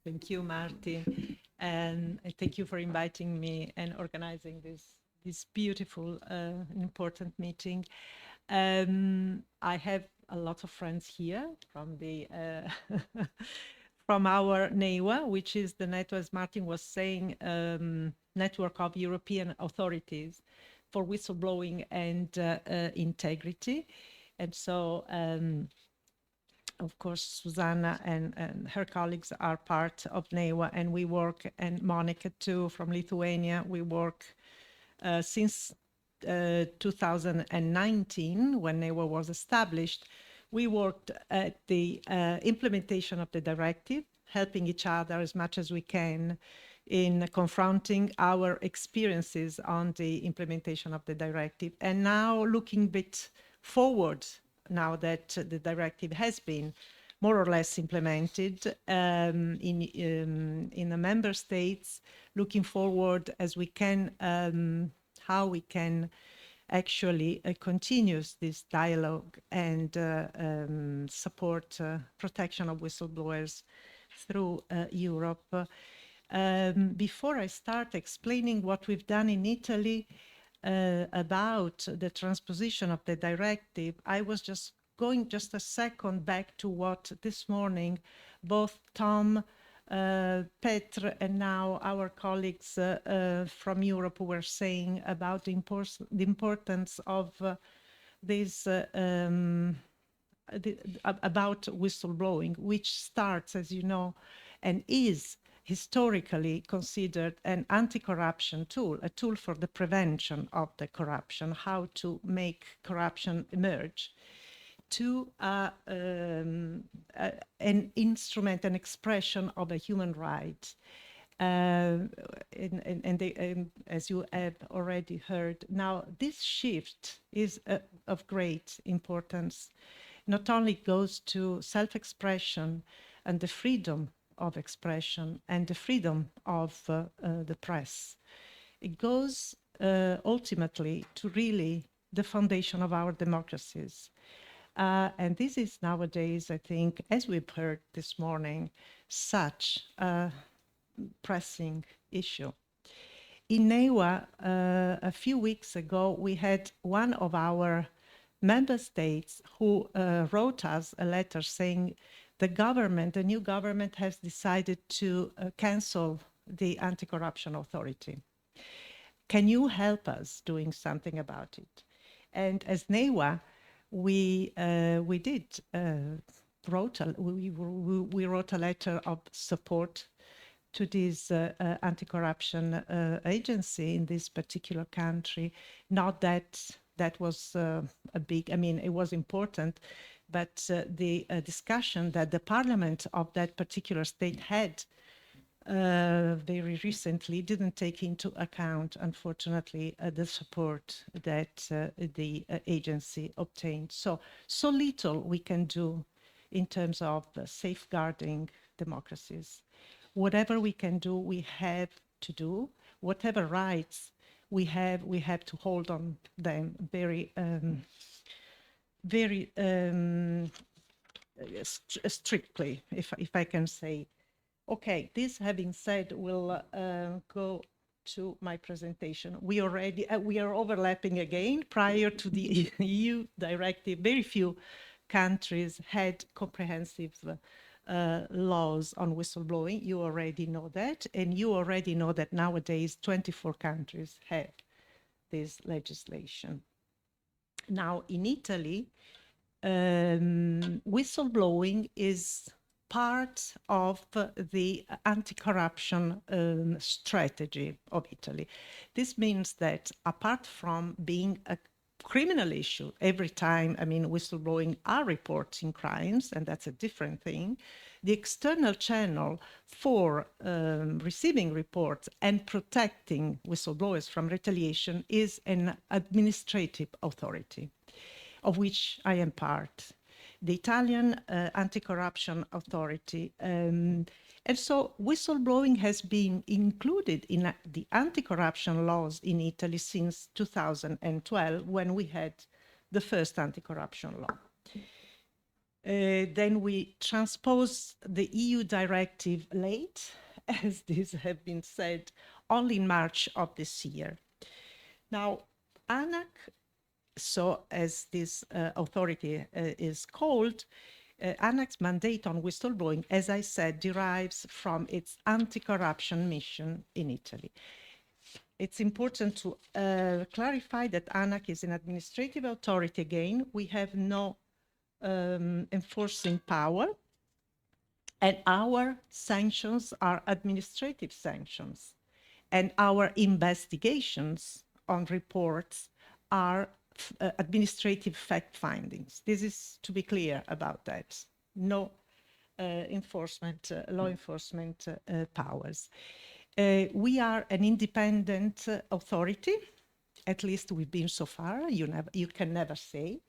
Thank you, Martin, and thank you for inviting me and organizing this beautiful and important meeting. I have a lot of friends here from the from our NEIWA, which is the network, as Martin was saying, network of European authorities for whistleblowing and integrity. And so, of course, Susanna and her colleagues are part of NEIWA, and we work, and Monica too from Lithuania, we work since 2019, when NEIWA was established. We worked at the implementation of the directive, helping each other as much as we can in confronting our experiences on the implementation of the directive. And now looking a bit forward, now that the directive has been more or less implemented in the member states, looking forward as we can, how we can actually continue this dialogue and support protection of whistleblowers through Europe. Before I start explaining what we've done in Italy about the transposition of the directive, I was just going just a second back to what this morning both Tom, Petr, and now our colleagues from Europe were saying about the importance of this about whistleblowing, which starts, as you know, and is historically considered an anti-corruption tool, a tool for the prevention of the corruption, how to make corruption emerge, to an instrument, an expression of a human right. And as you have already heard, now this shift is of great importance. Not only goes to self-expression and the freedom of expression and the freedom of the press. It goes ultimately to really the foundation of our democracies. And this is nowadays, I think, as we've heard this morning, such a pressing issue. In NEIWA, a few weeks ago, we had one of our member states who wrote us a letter saying the new government has decided to cancel the Anticorruption Authority. Can you help us doing something about it? And as NEIWA, we wrote a letter of support to this anti-corruption agency in this particular country. Not that that was a big, I mean, it was important, but the discussion that the parliament of that particular state had very recently didn't take into account, unfortunately, the support that the agency obtained. So little we can do in terms of safeguarding democracies. Whatever we can do, we have to do. Whatever rights we have to hold on them very, very strictly, if I can say. Okay, this having said, we'll go to my presentation. We are overlapping again. Prior to the EU directive, very few countries had comprehensive laws on whistleblowing. You already know that, and you already know that nowadays 24 countries have this legislation. Now, in Italy, whistleblowing is part of the anti-corruption strategy of Italy. This means that apart from being a criminal issue, every time, I mean, whistleblowing are reporting crimes, and that's a different thing, the external channel for receiving reports and protecting whistleblowers from retaliation is an administrative authority, of which I am part. The Italian Anticorruption Authority. And so whistleblowing has been included in the anti-corruption laws in Italy since 2012, when we had the first anti-corruption law. Then we transpose the EU directive late, as this have been said, only in March of this year. Now, ANAC, so as this authority is called, ANAC's mandate on whistleblowing, as I said, derives from its anti-corruption mission in Italy. It's important to clarify that ANAC is an administrative authority. Again, we have no enforcing power, and our sanctions are administrative sanctions, and our investigations on reports are administrative fact findings. This is to be clear about that. No enforcement, law enforcement powers. We are an independent authority, at least we've been so far, you can never say.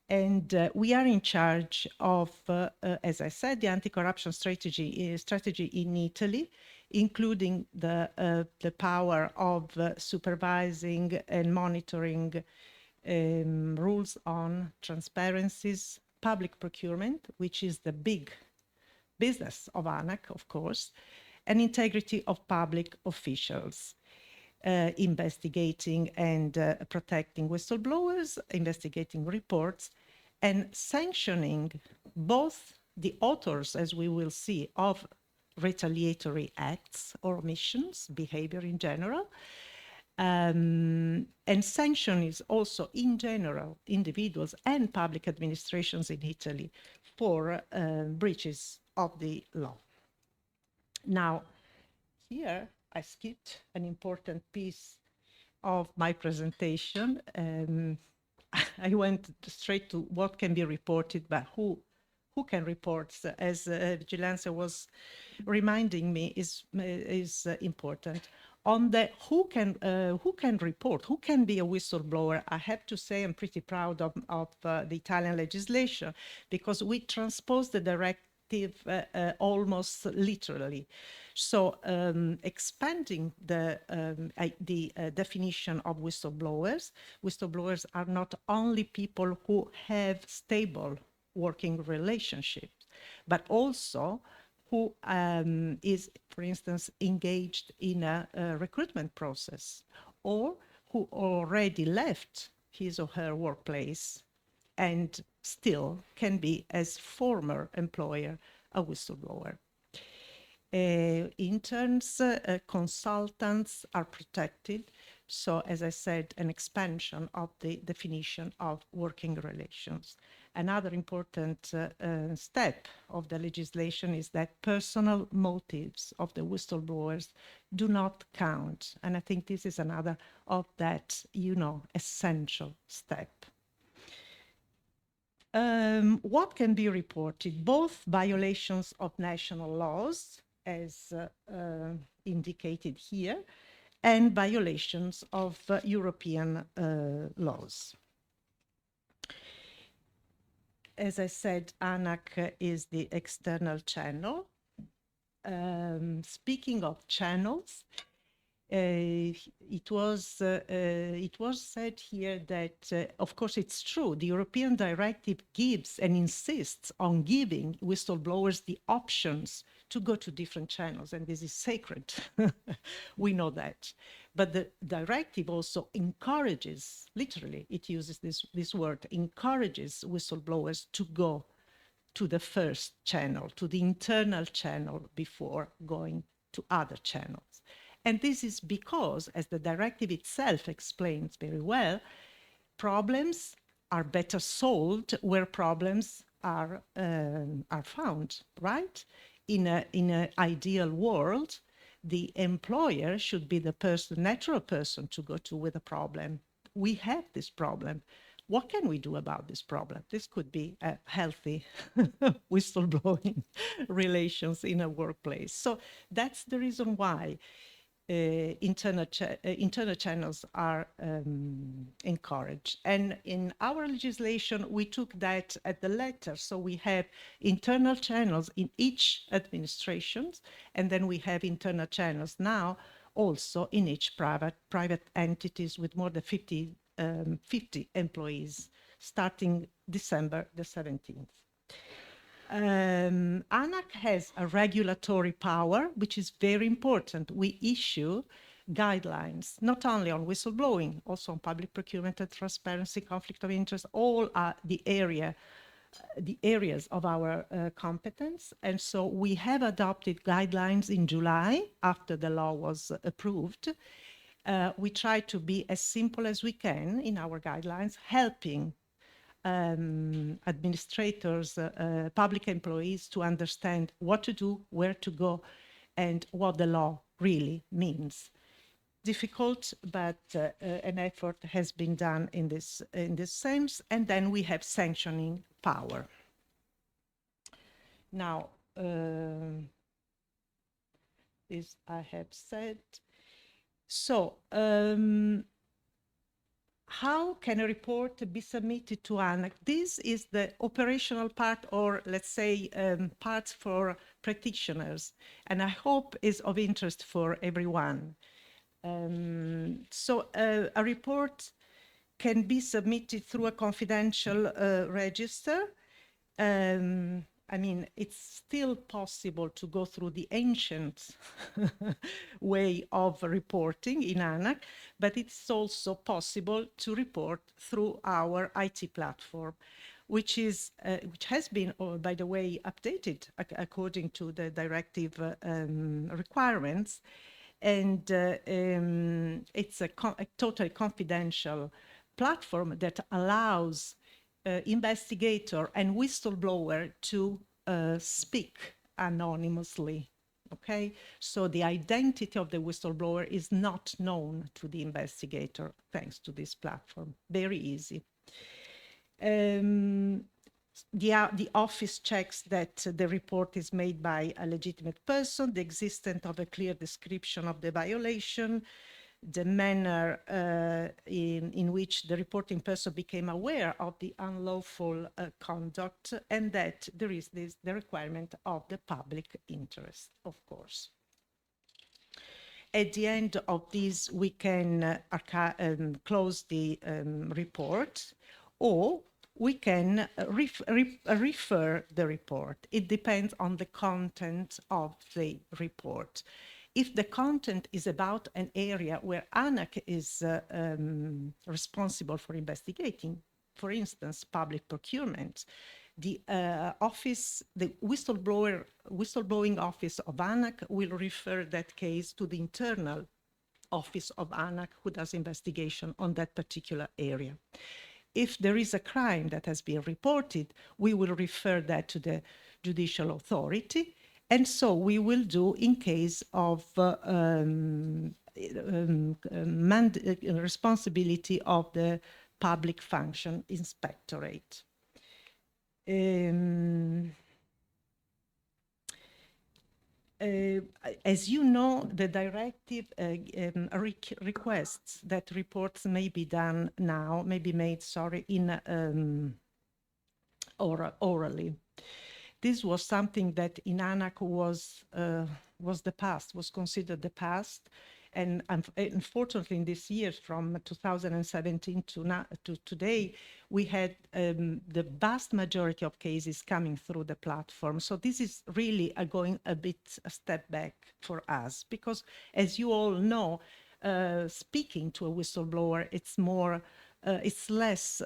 And we are in charge of, as I said, the anti-corruption strategy in Italy, including the power of supervising and monitoring rules on transparencies, public procurement, which is the big business of ANAC, of course, and integrity of public officials. Investigating and protecting whistleblowers, investigating reports, and sanctioning both the authors, as we will see, of retaliatory acts or omissions, behavior in general, and sanction is also, in general, individuals and public administrations in Italy for breaches of the law. Now, here, I skipped an important piece of my presentation. I went straight to what can be reported, but who can report, as Vigilance was reminding me, is important. On the who can report, who can be a whistleblower, I have to say I'm pretty proud of the Italian legislation, because we transposed the directive almost literally. So expanding the definition of whistleblowers. Whistleblowers are not only people who have stable working relationships, but also who is, for instance, engaged in a recruitment process, or who already left his or her workplace and still can be, as former employer, a whistleblower. Interns, consultants are protected. So, as I said, an expansion of the definition of working relations. Another important step of the legislation is that personal motives of the whistleblowers do not count. And I think this is another of that, essential step. What can be reported? Both violations of national laws, as indicated here, and violations of European laws. As I said, ANAC is the external channel. Speaking of channels, it was said here that, of course, it's true. The European directive gives and insists on giving whistleblowers the options to go to different channels, and this is sacred. We know that. But the directive also encourages, literally, it uses this word, encourages whistleblowers to go to the first channel, to the internal channel, before going to other channels. And this is because, as the directive itself explains very well, problems are better solved where problems are found, right? In an ideal world, the employer should be the natural person to go to with a problem. We have this problem. What can we do about this problem? This could be a healthy whistleblowing relations in a workplace. So that's the reason why internal channels are encouraged. And in our legislation, we took that at the letter. So we have internal channels in each administration, and then we have internal channels now also in each private entities with more than 50 employees, starting December the 17th. ANAC has a regulatory power, which is very important. We issue guidelines, not only on whistleblowing, also on public procurement and transparency, conflict of interest, all are the areas of our competence. And so we have adopted guidelines in July after the law was approved. We try to be as simple as we can in our guidelines, helping administrators, public employees to understand what to do, where to go, and what the law really means. Difficult, but an effort has been done in this sense. And then we have sanctioning power. Now, this I have said. So, how can a report be submitted to ANAC? This is the operational part, or let's say parts for practitioners, and I hope is of interest for everyone. So a report can be submitted through a confidential register. I mean, it's still possible to go through the ancient way of reporting in ANAC, but it's also possible to report through our IT platform, which has been, by the way, updated according to the directive requirements. And it's a totally confidential platform that allows investigator and whistleblower to speak anonymously. Okay, so the identity of the whistleblower is not known to the investigator thanks to this platform. Very easy. The office checks that the report is made by a legitimate person, the existence of a clear description of the violation, the manner in which the reporting person became aware of the unlawful conduct, and that there is the requirement of the public interest, of course. At the end of this, we can close the report, or we can refer the report. It depends on the content of the report. If the content is about an area where ANAC is responsible for investigating, for instance, public procurement, the whistleblowing office of ANAC will refer that case to the internal office of ANAC who does investigation on that particular area. If there is a crime that has been reported, we will refer that to the judicial authority. And so we will do in case of responsibility of the public function inspectorate. As you know, the directive requests that reports may be done now, may be made, in orally. This was something that in ANAC was the past, was considered the past. And unfortunately, in this year, from 2017 to today, we had the vast majority of cases coming through the platform. So this is really going a step back for us, because as you all know, speaking to a whistleblower, it's less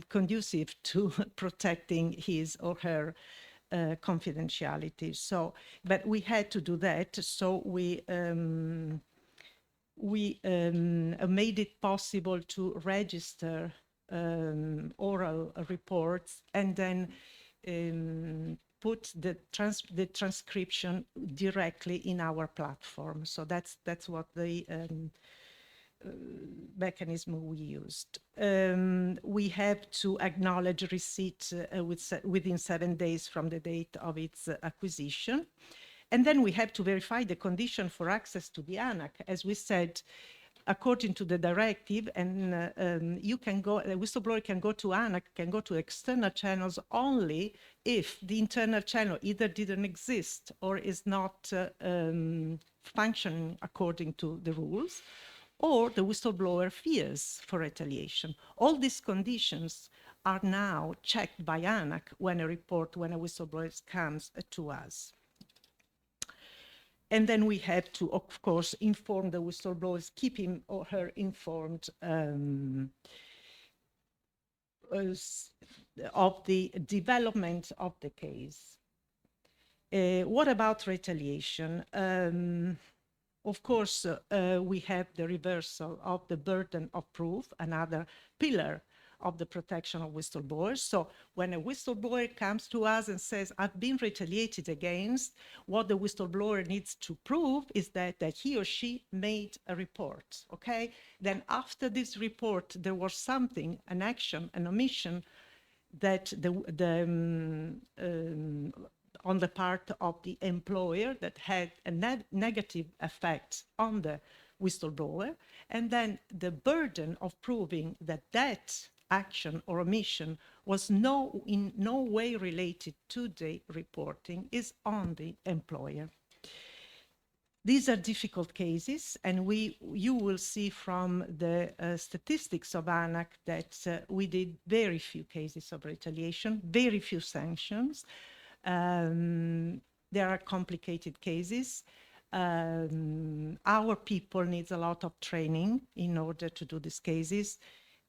conducive to protecting his or her confidentiality. So, but we had to do that. So we made it possible to register oral reports and then put the transcription directly in our platform. So that's what the mechanism we used. We have to acknowledge receipt within 7 days from the date of its acquisition. And then we have to verify the condition for access to the ANAC. As we said, according to the directive, and you can go, a whistleblower can go to ANAC, can go to external channels only if the internal channel either didn't exist or is not functioning according to the rules, or the whistleblower fears for retaliation. All these conditions are now checked by ANAC when a whistleblower comes to us. And then we have to, of course, inform the whistleblowers, keep him or her informed of the development of the case. What about retaliation? Of course, we have the reversal of the burden of proof, another pillar of the protection of whistleblowers. So when a whistleblower comes to us and says, I've been retaliated against, what the whistleblower needs to prove is that he or she made a report, okay? Then after this report, there was something, an action, an omission that on the part of the employer that had a negative effect on the whistleblower, and then the burden of proving that that action or omission was in no way related to the reporting is on the employer. These are difficult cases, and you will see from the statistics of ANAC that we did very few cases of retaliation, very few sanctions. There are complicated cases. Our people need a lot of training in order to do these cases,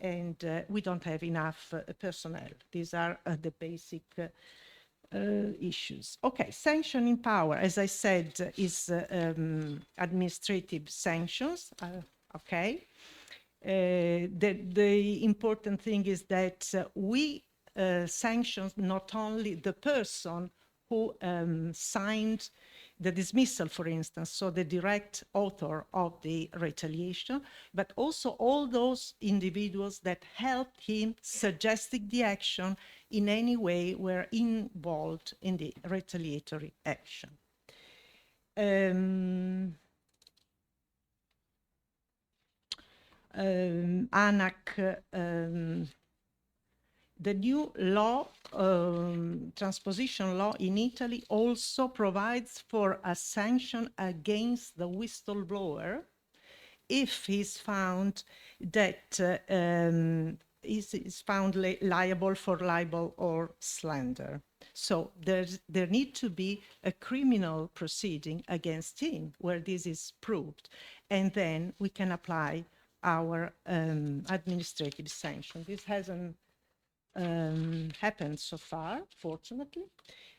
and we don't have enough personnel. These are the basic issues. Okay, sanction in power, as I said, is administrative sanctions. Okay. The important thing is that we sanction not only the person who signed the dismissal, for instance, so the direct author of the retaliation, but also all those individuals that helped him, suggested the action, in any way were involved in the retaliatory action. ANAC, the new law, transposition law in Italy also provides for a sanction against the whistleblower if he's found that is found liable for libel or slander. So there need to be a criminal proceeding against him where this is proved, and then we can apply our administrative sanction. This hasn't happened so far, fortunately.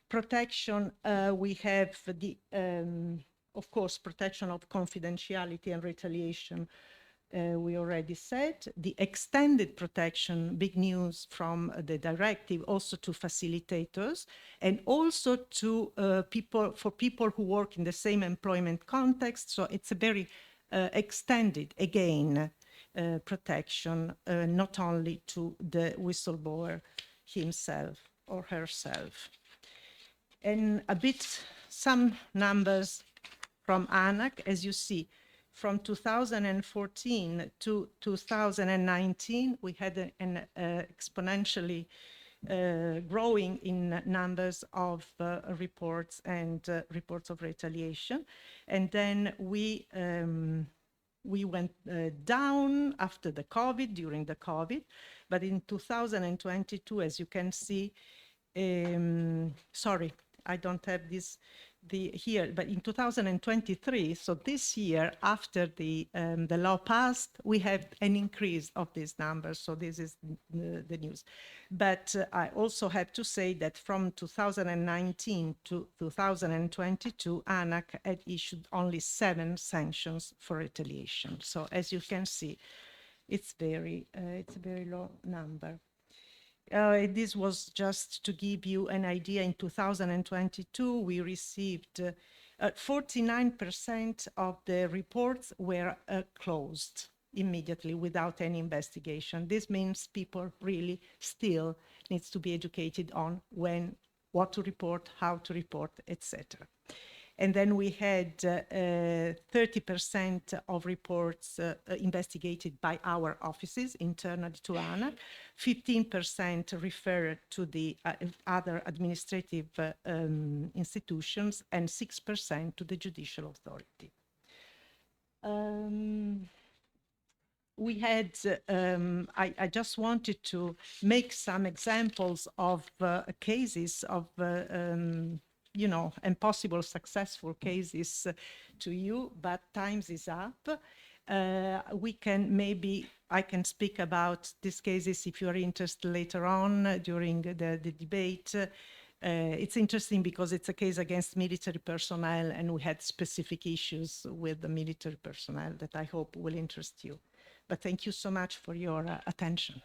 Protection, we have the, of course, protection of confidentiality and retaliation. We already said the extended protection, big news from the directive, also to facilitators and also to people who work in the same employment context. So it's a very extended, again, protection, not only to the whistleblower himself or herself. And some numbers from ANAC, as you see, from 2014 to 2019, we had an exponentially growing in numbers of reports and reports of retaliation. And then we went down after the COVID, during the COVID, but in 2022, as you can see, sorry, I don't have this here, but in 2023, so this year, after the law passed, we have an increase of these numbers. So this is the news. But I also have to say that from 2019 to 2022, ANAC had issued only 7 sanctions for retaliation. So as you can see, it's a very low number. This was just to give you an idea. In 2022, we received 49% of the reports were closed immediately without any investigation. This means people really still needs to be educated on when, what to report, how to report, etc. And then we had 30% of reports investigated by our offices internally to ANAC, 15% referred to the other administrative institutions, and 6% to the judicial authority. we had, I just wanted to make some examples of cases of, you know, and possible successful cases to you, but time is up. We can maybe, I can speak about these cases if you're interested later on during the debate. It's interesting because it's a case against military personnel, and we had specific issues with the military personnel that I hope will interest you. But thank you so much for your attention.